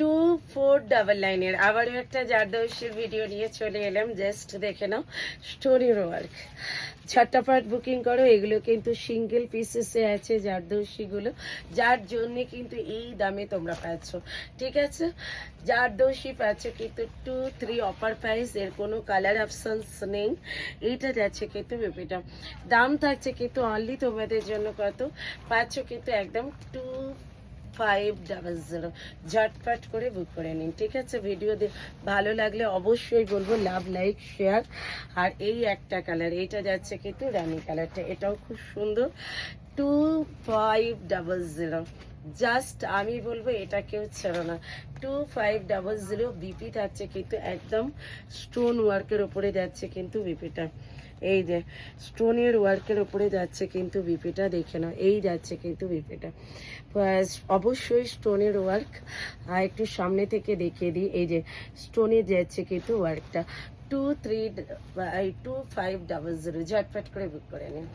2499 আবারও একটা জারদৌসির ভিডিও নিয়ে চলে এলাম। জাস্ট দেখে নাও স্টোরির ওয়ার্ক, ঝটপট বুকিং করো। এগুলো কিন্তু সিঙ্গেল পিসেসে আছে জারদৌসিগুলো, যার জন্য কিন্তু এই দামে তোমরা পাচ্ছ। ঠিক আছে, জারদৌসি পাচ্ছ কিন্তু 2-3 অফার প্রাইস, এর কোনো কালার অপশনস নেই। এইটা যাচ্ছে কিন্তু বেবিটা দাম থাকছে কিন্তু অনলি তোমাদের জন্য কত পাচ্ছ কিন্তু একদম 2500। ঝটপট করে বুক করে নিন। ঠিক আছে, ভিডিও ভালো লাগলে অবশ্যই বলবো লাভ, লাইক, শেয়ার। আর এই একটা কালার, এইটা যাচ্ছে কিন্তু রানী কালারটা, এটাও খুব সুন্দর। 2500 জাস্ট আমি বলবো এটা কেউ ছেড়ো না। 2500 বিপি থাকছে কিন্তু একদম স্টোন ওয়ার্কের ওপরে যাচ্ছে কিন্তু বিপিটা। এই যে স্টোনের ওয়ার্কের ওপরে যাচ্ছে কিন্তু বিপিটা, দেখে নাও এই যাচ্ছে কিন্তু বিপিটা অবশ্যই স্টোনের ওয়ার্ক। আর একটু সামনে থেকে দেখিয়ে দিই, এই যে স্টোনের যাচ্ছে কিন্তু ওয়ার্কটা 2500। ঝটপট করে বুক করে নিন।